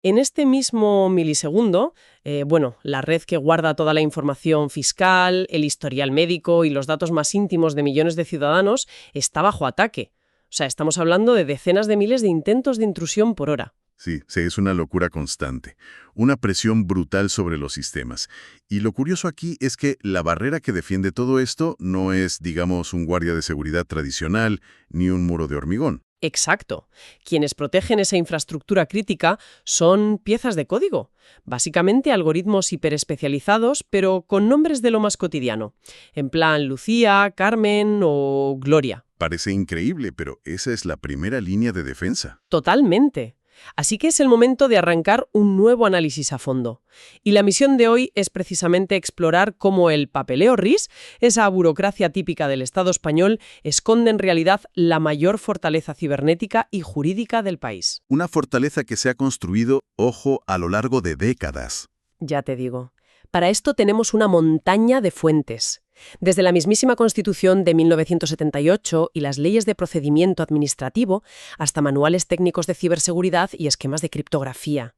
En este mismo milisegundo, la red que guarda toda la información fiscal, el historial médico y los datos más íntimos de millones de ciudadanos está bajo ataque. O sea, estamos hablando de decenas de miles de intentos de intrusión por hora. Sí, sí, es una locura constante, una presión brutal sobre los sistemas. Y lo curioso aquí es que la barrera que defiende todo esto no es, digamos, un guardia de seguridad tradicional ni un muro de hormigón. Exacto. Quienes protegen esa infraestructura crítica son piezas de código. Básicamente algoritmos hiperespecializados, pero con nombres de lo más cotidiano. En plan Lucía, Carmen o Gloria. Parece increíble, pero esa es la primera línea de defensa. Totalmente. Así que es el momento de arrancar un nuevo análisis a fondo. Y la misión de hoy es precisamente explorar cómo el papeleo RIS, esa burocracia típica del Estado español, esconde en realidad la mayor fortaleza cibernética y jurídica del país. Una fortaleza que se ha construido, ojo, a lo largo de décadas. Ya te digo. Para esto tenemos una montaña de fuentes. Desde la mismísima Constitución de 1978 y las leyes de procedimiento administrativo hasta manuales técnicos de ciberseguridad y esquemas de criptografía.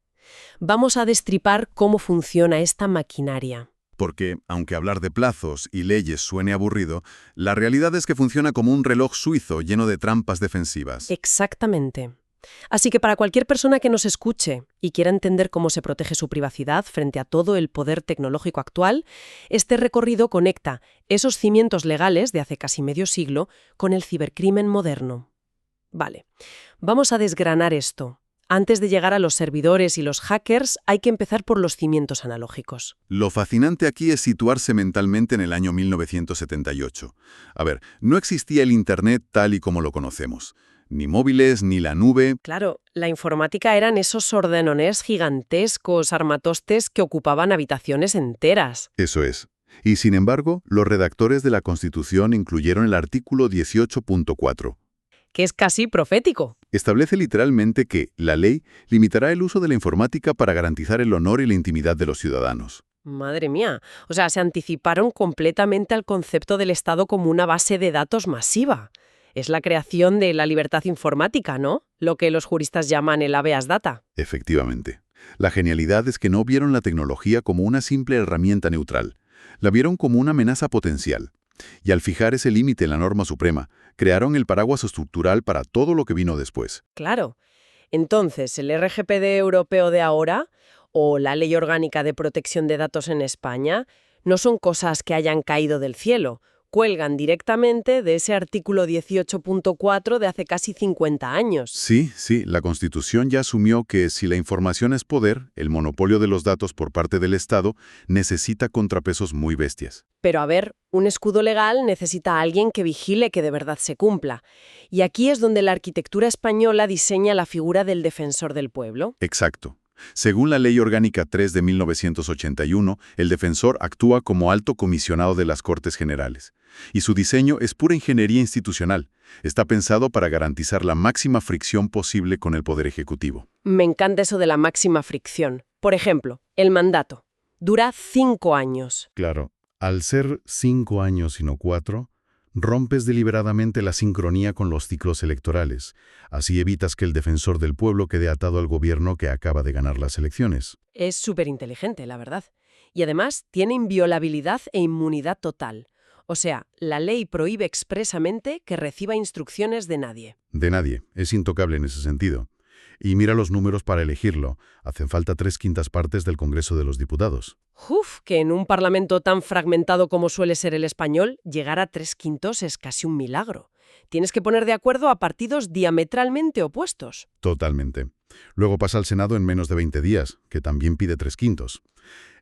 Vamos a destripar cómo funciona esta maquinaria. Porque, aunque hablar de plazos y leyes suene aburrido, la realidad es que funciona como un reloj suizo lleno de trampas defensivas. Exactamente. Así que para cualquier persona que nos escuche y quiera entender cómo se protege su privacidad frente a todo el poder tecnológico actual, este recorrido conecta esos cimientos legales de hace casi medio siglo con el cibercrimen moderno. Vale, vamos a desgranar esto. Antes de llegar a los servidores y los hackers, hay que empezar por los cimientos analógicos. Lo fascinante aquí es situarse mentalmente en el año 1978. A ver, no existía el Internet tal y como lo conocemos. Ni móviles, ni la nube. Claro, la informática eran esos ordenones gigantescos, armatostes que ocupaban habitaciones enteras. Eso es. Y sin embargo, los redactores de la Constitución incluyeron el artículo 18.4. Que es casi profético. Establece literalmente que la ley limitará el uso de la informática para garantizar el honor y la intimidad de los ciudadanos. Madre mía, o sea, se anticiparon completamente al concepto del Estado como una base de datos masiva. Es la creación de la libertad informática, ¿no? Lo que los juristas llaman el habeas data. Efectivamente. La genialidad es que no vieron la tecnología como una simple herramienta neutral. La vieron como una amenaza potencial. Y al fijar ese límite en la norma suprema, crearon el paraguas estructural para todo lo que vino después. Claro. Entonces, el RGPD europeo de ahora o la Ley Orgánica de Protección de Datos en España no son cosas que hayan caído del cielo. Cuelgan directamente de ese artículo 18.4 de hace casi 50 años. Sí, la Constitución ya asumió que si la información es poder, el monopolio de los datos por parte del Estado necesita contrapesos muy bestias. Pero a ver, un escudo legal necesita a alguien que vigile que de verdad se cumpla. Y aquí es donde la arquitectura española diseña la figura del defensor del pueblo. Exacto. Según la Ley Orgánica 3 de 1981, el defensor actúa como alto comisionado de las Cortes Generales. Y su diseño es pura ingeniería institucional. Está pensado para garantizar la máxima fricción posible con el Poder Ejecutivo. Me encanta eso de la máxima fricción. Por ejemplo, el mandato. Dura 5 años. Claro, al ser 5 años y no 4, rompes deliberadamente la sincronía con los ciclos electorales. Así evitas que el defensor del pueblo quede atado al gobierno que acaba de ganar las elecciones. Es súper inteligente, la verdad. Y además tiene inviolabilidad e inmunidad total. O sea, la ley prohíbe expresamente que reciba instrucciones de nadie. De nadie. Es intocable en ese sentido. Y mira los números para elegirlo. Hacen falta 3/5 partes del Congreso de los Diputados. Uf, que en un parlamento tan fragmentado como suele ser el español, llegar a 3/5 es casi un milagro. Tienes que poner de acuerdo a partidos diametralmente opuestos. Totalmente. Luego pasa al Senado en menos de 20 días, que también pide 3/5.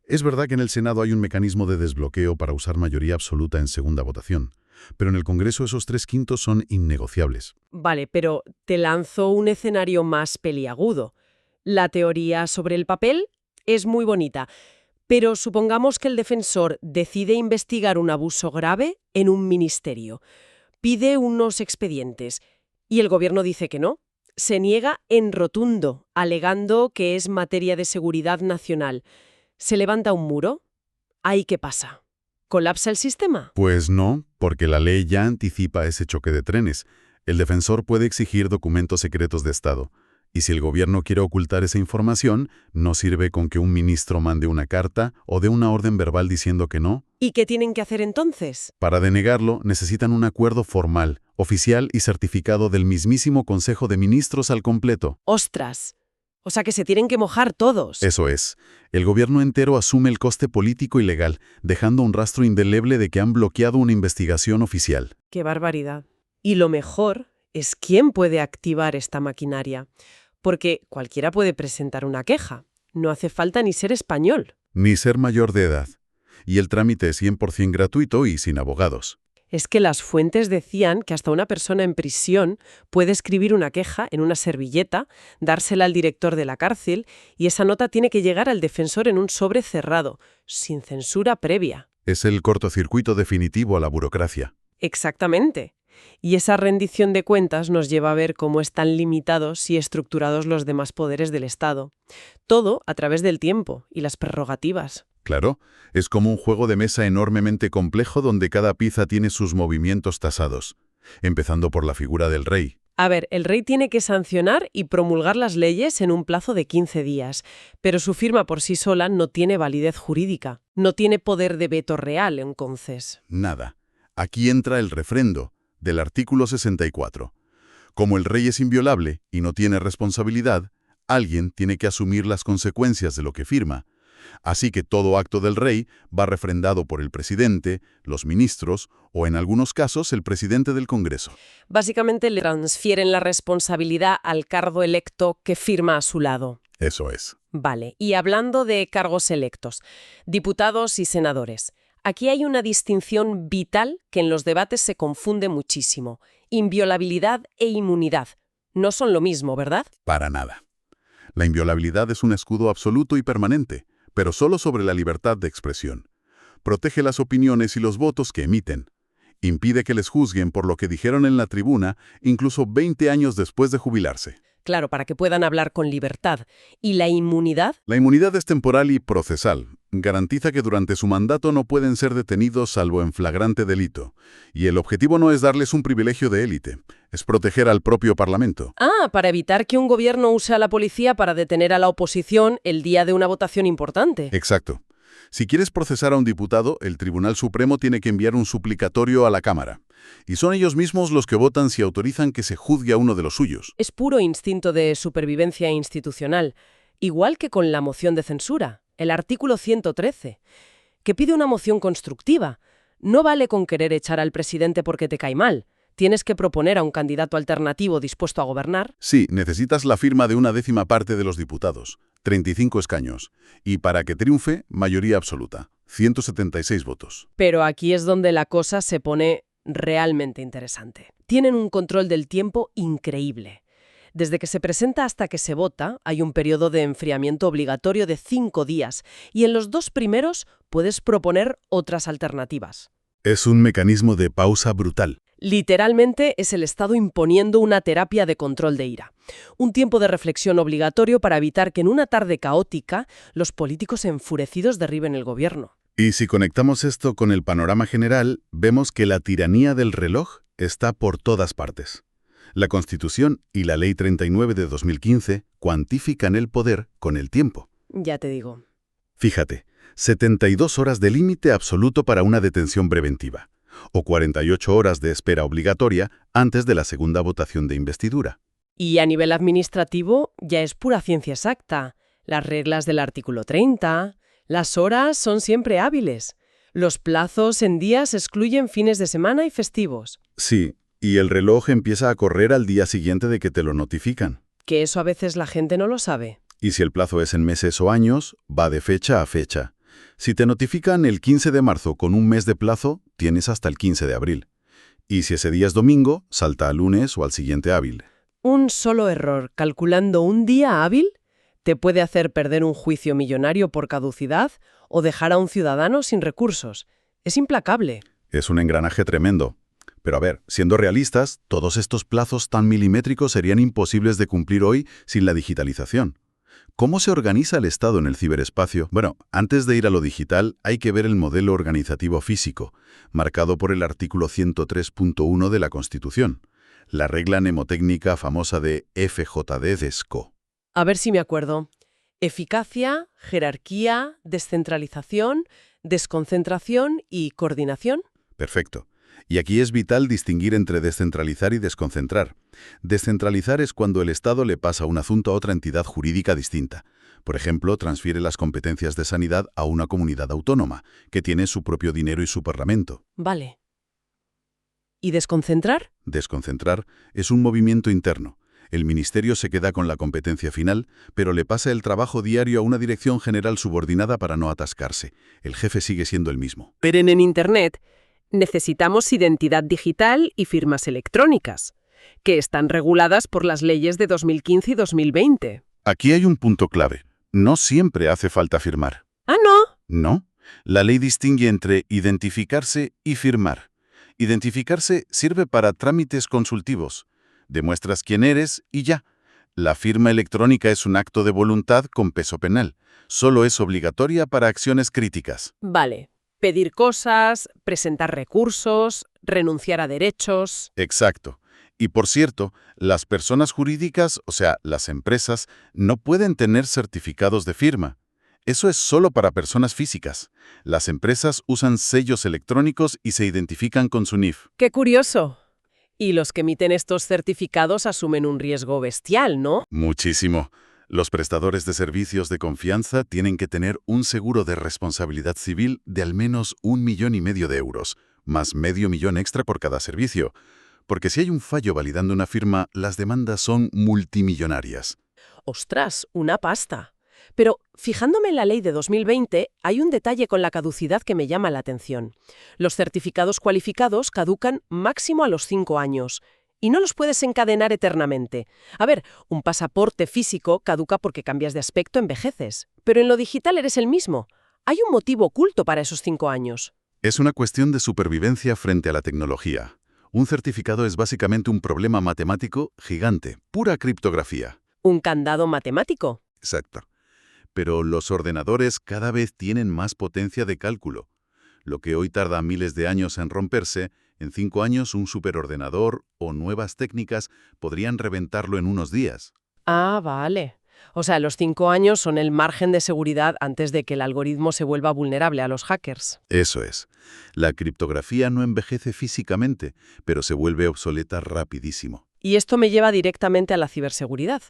Es verdad que en el Senado hay un mecanismo de desbloqueo para usar mayoría absoluta en segunda votación, pero en el Congreso esos 3/5 son innegociables. Vale, pero te lanzo un escenario más peliagudo. La teoría sobre el papel es muy bonita, pero supongamos que el defensor decide investigar un abuso grave en un ministerio. Pide unos expedientes y el gobierno dice que no. Se niega en rotundo, alegando que es materia de seguridad nacional. ¿Se levanta un muro? ¿Ahí qué pasa? ¿Colapsa el sistema? Pues no, porque la ley ya anticipa ese choque de trenes. El defensor puede exigir documentos secretos de Estado. Y si el gobierno quiere ocultar esa información, no sirve con que un ministro mande una carta o dé una orden verbal diciendo que no. ¿Y qué tienen que hacer entonces? Para denegarlo, necesitan un acuerdo formal, oficial y certificado del mismísimo Consejo de Ministros al completo. ¡Ostras! O sea que se tienen que mojar todos. Eso es. El gobierno entero asume el coste político y legal, dejando un rastro indeleble de que han bloqueado una investigación oficial. ¡Qué barbaridad! Y lo mejor es quién puede activar esta maquinaria. Porque cualquiera puede presentar una queja. No hace falta ni ser español. Ni ser mayor de edad. Y el trámite es 100% gratuito y sin abogados. Es que las fuentes decían que hasta una persona en prisión puede escribir una queja en una servilleta, dársela al director de la cárcel y esa nota tiene que llegar al defensor en un sobre cerrado, sin censura previa. Es el cortocircuito definitivo a la burocracia. Exactamente. Y esa rendición de cuentas nos lleva a ver cómo están limitados y estructurados los demás poderes del Estado. Todo a través del tiempo y las prerrogativas. Claro, es como un juego de mesa enormemente complejo donde cada pieza tiene sus movimientos tasados, empezando por la figura del rey. A ver, el rey tiene que sancionar y promulgar las leyes en un plazo de 15 días, pero su firma por sí sola no tiene validez jurídica, no tiene poder de veto real, entonces. Nada. Aquí entra el refrendo del artículo 64. Como el rey es inviolable y no tiene responsabilidad, alguien tiene que asumir las consecuencias de lo que firma. Así que todo acto del rey va refrendado por el presidente, los ministros o, en algunos casos, el presidente del Congreso. Básicamente le transfieren la responsabilidad al cargo electo que firma a su lado. Eso es. Vale, y hablando de cargos electos, diputados y senadores, aquí hay una distinción vital que en los debates se confunde muchísimo. Inviolabilidad e inmunidad. No son lo mismo, ¿verdad? Para nada. La inviolabilidad es un escudo absoluto y permanente, pero solo sobre la libertad de expresión. Protege las opiniones y los votos que emiten. Impide que les juzguen por lo que dijeron en la tribuna, incluso 20 años después de jubilarse. Claro, para que puedan hablar con libertad. ¿Y la inmunidad? La inmunidad es temporal y procesal. Garantiza que durante su mandato no pueden ser detenidos salvo en flagrante delito. Y el objetivo no es darles un privilegio de élite, es proteger al propio Parlamento. Ah, para evitar que un gobierno use a la policía para detener a la oposición el día de una votación importante. Exacto. Si quieres procesar a un diputado, el Tribunal Supremo tiene que enviar un suplicatorio a la Cámara. Y son ellos mismos los que votan si autorizan que se juzgue a uno de los suyos. Es puro instinto de supervivencia institucional, igual que con la moción de censura, el artículo 113, que pide una moción constructiva. No vale con querer echar al presidente porque te cae mal. Tienes que proponer a un candidato alternativo dispuesto a gobernar. Sí, necesitas la firma de 1/10 parte de los diputados, 35 escaños. Y para que triunfe, mayoría absoluta, 176 votos. Pero aquí es donde la cosa se pone realmente interesante. Tienen un control del tiempo increíble. Desde que se presenta hasta que se vota, hay un periodo de enfriamiento obligatorio de 5 días, y en los 2 primeros puedes proponer otras alternativas. Es un mecanismo de pausa brutal. Literalmente es el Estado imponiendo una terapia de control de ira. Un tiempo de reflexión obligatorio para evitar que en una tarde caótica los políticos enfurecidos derriben el gobierno. Y si conectamos esto con el panorama general, vemos que la tiranía del reloj está por todas partes. La Constitución y la Ley 39 de 2015 cuantifican el poder con el tiempo. Ya te digo. Fíjate, 72 horas de límite absoluto para una detención preventiva, o 48 horas de espera obligatoria antes de la segunda votación de investidura. Y a nivel administrativo ya es pura ciencia exacta. Las reglas del artículo 30, las horas son siempre hábiles. Los plazos en días excluyen fines de semana y festivos. Sí, y el reloj empieza a correr al día siguiente de que te lo notifican. Que eso a veces la gente no lo sabe. Y si el plazo es en meses o años, va de fecha a fecha. Si te notifican el 15 de marzo con un mes de plazo, tienes hasta el 15 de abril. Y si ese día es domingo, salta al lunes o al siguiente hábil. Un solo error calculando un día hábil te puede hacer perder un juicio millonario por caducidad o dejar a un ciudadano sin recursos. Es implacable. Es un engranaje tremendo. Pero a ver, siendo realistas, todos estos plazos tan milimétricos serían imposibles de cumplir hoy sin la digitalización. ¿Cómo se organiza el Estado en el ciberespacio? Bueno, antes de ir a lo digital, hay que ver el modelo organizativo físico, marcado por el artículo 103.1 de la Constitución. La regla mnemotécnica famosa de FJD de SCO. A ver si me acuerdo. Eficacia, jerarquía, descentralización, desconcentración y coordinación. Perfecto. Y aquí es vital distinguir entre descentralizar y desconcentrar. Descentralizar es cuando el Estado le pasa un asunto a otra entidad jurídica distinta. Por ejemplo, transfiere las competencias de sanidad a una comunidad autónoma, que tiene su propio dinero y su parlamento. Vale. ¿Y desconcentrar? Desconcentrar es un movimiento interno. El ministerio se queda con la competencia final, pero le pasa el trabajo diario a una dirección general subordinada para no atascarse. El jefe sigue siendo el mismo. Pero en Internet necesitamos identidad digital y firmas electrónicas, que están reguladas por las leyes de 2015 y 2020. Aquí hay un punto clave. No siempre hace falta firmar. ¿Ah, no? No. La ley distingue entre identificarse y firmar. Identificarse sirve para trámites consultivos. Demuestras quién eres y ya. La firma electrónica es un acto de voluntad con peso penal. Solo es obligatoria para acciones críticas. Vale. Pedir cosas, presentar recursos, renunciar a derechos. Exacto. Y por cierto, las personas jurídicas, o sea, las empresas, no pueden tener certificados de firma. Eso es solo para personas físicas. Las empresas usan sellos electrónicos y se identifican con su NIF. ¡Qué curioso! Y los que emiten estos certificados asumen un riesgo bestial, ¿no? Muchísimo. Los prestadores de servicios de confianza tienen que tener un seguro de responsabilidad civil de al menos 1,5 millones de euros, más $500,000 extra por cada servicio. Porque si hay un fallo validando una firma, las demandas son multimillonarias. ¡Ostras! ¡Una pasta! Pero, fijándome en la ley de 2020, hay un detalle con la caducidad que me llama la atención. Los certificados cualificados caducan máximo a los 5 años. Y no los puedes encadenar eternamente. A ver, un pasaporte físico caduca porque cambias de aspecto, envejeces. Pero en lo digital eres el mismo. Hay un motivo oculto para esos 5 años. Es una cuestión de supervivencia frente a la tecnología. Un certificado es básicamente un problema matemático gigante, pura criptografía. ¿Un candado matemático? Exacto. Pero los ordenadores cada vez tienen más potencia de cálculo. Lo que hoy tarda miles de años en romperse, en 5 años un superordenador o nuevas técnicas podrían reventarlo en unos días. Ah, vale. O sea, los 5 años son el margen de seguridad antes de que el algoritmo se vuelva vulnerable a los hackers. Eso es. La criptografía no envejece físicamente, pero se vuelve obsoleta rapidísimo. Y esto me lleva directamente a la ciberseguridad.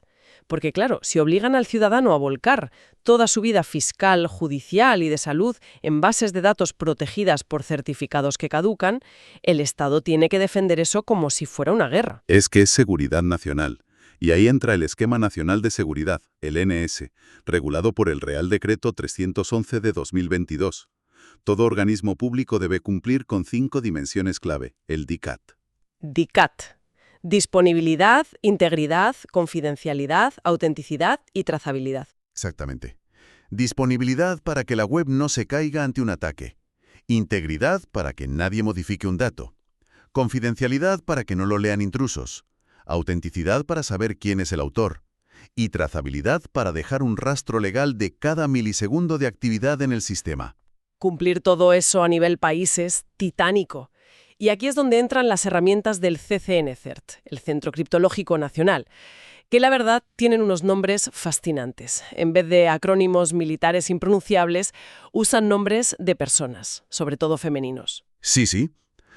Porque claro, si obligan al ciudadano a volcar toda su vida fiscal, judicial y de salud en bases de datos protegidas por certificados que caducan, el Estado tiene que defender eso como si fuera una guerra. Es que es seguridad nacional. Y ahí entra el Esquema Nacional de Seguridad, el NS, regulado por el Real Decreto 311 de 2022. Todo organismo público debe cumplir con 5 dimensiones clave, el DICAT. DICAT. Disponibilidad, integridad, confidencialidad, autenticidad y trazabilidad. Exactamente. Disponibilidad para que la web no se caiga ante un ataque. Integridad para que nadie modifique un dato. Confidencialidad para que no lo lean intrusos. Autenticidad para saber quién es el autor. Y trazabilidad para dejar un rastro legal de cada milisegundo de actividad en el sistema. Cumplir todo eso a nivel país es titánico. Y aquí es donde entran las herramientas del CCNCERT, el Centro Criptológico Nacional, que la verdad tienen unos nombres fascinantes. En vez de acrónimos militares impronunciables, usan nombres de personas, sobre todo femeninos. Sí.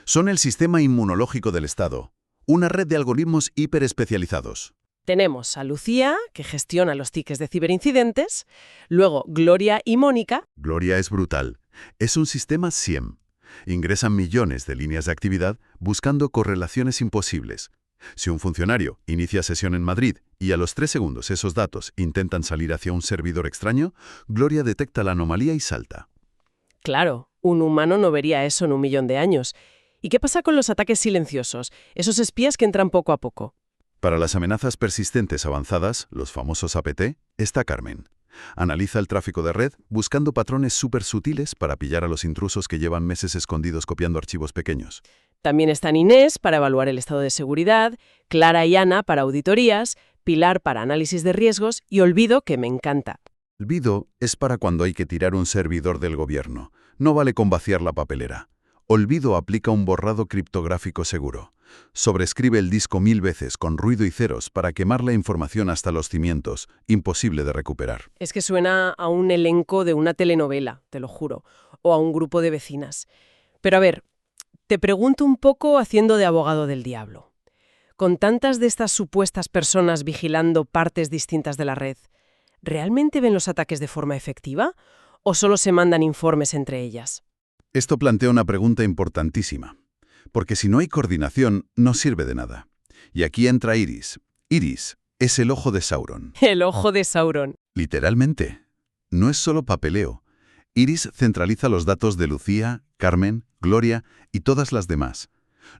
Son el Sistema Inmunológico del Estado, una red de algoritmos hiperespecializados. Tenemos a Lucía, que gestiona los tickets de ciberincidentes, luego Gloria y Mónica. Gloria es brutal. Es un sistema SIEM. Ingresan millones de líneas de actividad buscando correlaciones imposibles. Si un funcionario inicia sesión en Madrid y a los 3 segundos esos datos intentan salir hacia un servidor extraño, Gloria detecta la anomalía y salta. Claro, un humano no vería eso en 1 millón de años. ¿Y qué pasa con los ataques silenciosos? Esos espías que entran poco a poco. Para las amenazas persistentes avanzadas, los famosos APT, está Carmen. Analiza el tráfico de red buscando patrones súper sutiles para pillar a los intrusos que llevan meses escondidos copiando archivos pequeños. También están Inés para evaluar el estado de seguridad, Clara y Ana para auditorías, Pilar para análisis de riesgos y Olvido, que me encanta. Olvido es para cuando hay que tirar un servidor del gobierno. No vale con vaciar la papelera. Olvido aplica un borrado criptográfico seguro. Sobrescribe el disco 1000 veces con ruido y ceros para quemar la información hasta los cimientos, imposible de recuperar. Es que suena a un elenco de una telenovela, te lo juro, o a un grupo de vecinas. Pero a ver, te pregunto un poco haciendo de abogado del diablo. Con tantas de estas supuestas personas vigilando partes distintas de la red, ¿realmente ven los ataques de forma efectiva o solo se mandan informes entre ellas? Esto plantea una pregunta importantísima, porque si no hay coordinación, no sirve de nada. Y aquí entra Iris. Iris es el ojo de Sauron. El ojo de Sauron. Literalmente. No es solo papeleo. Iris centraliza los datos de Lucía, Carmen, Gloria y todas las demás.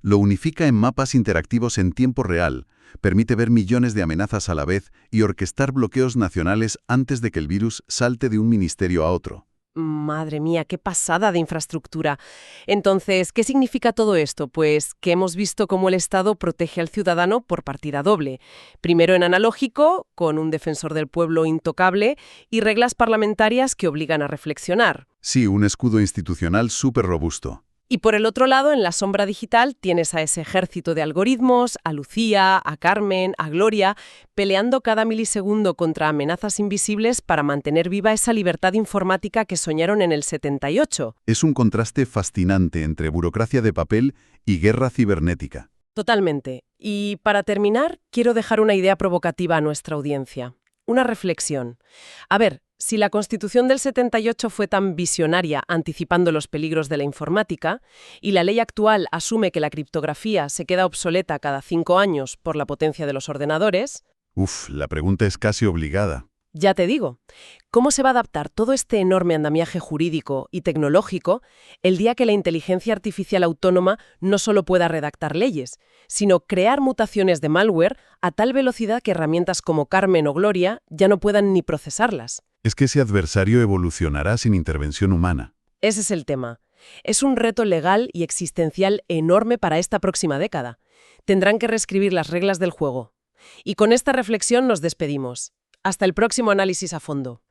Lo unifica en mapas interactivos en tiempo real, permite ver millones de amenazas a la vez y orquestar bloqueos nacionales antes de que el virus salte de un ministerio a otro. Madre mía, qué pasada de infraestructura. Entonces, ¿qué significa todo esto? Pues que hemos visto cómo el Estado protege al ciudadano por partida doble. Primero en analógico, con un defensor del pueblo intocable, y reglas parlamentarias que obligan a reflexionar. Sí, un escudo institucional súper robusto. Y por el otro lado, en la sombra digital, tienes a ese ejército de algoritmos, a Lucía, a Carmen, a Gloria, peleando cada milisegundo contra amenazas invisibles para mantener viva esa libertad informática que soñaron en el 78. Es un contraste fascinante entre burocracia de papel y guerra cibernética. Totalmente. Y para terminar, quiero dejar una idea provocativa a nuestra audiencia. Una reflexión. A ver, si la Constitución del 78 fue tan visionaria anticipando los peligros de la informática, y la ley actual asume que la criptografía se queda obsoleta cada 5 años por la potencia de los ordenadores, La pregunta es casi obligada. ya te digo, ¿cómo se va a adaptar todo este enorme andamiaje jurídico y tecnológico el día que la inteligencia artificial autónoma no solo pueda redactar leyes, sino crear mutaciones de malware a tal velocidad que herramientas como Carmen o Gloria ya no puedan ni procesarlas? Es que ese adversario evolucionará sin intervención humana. Ese es el tema. Es un reto legal y existencial enorme para esta próxima década. Tendrán que reescribir las reglas del juego. Y con esta reflexión nos despedimos. Hasta el próximo análisis a fondo.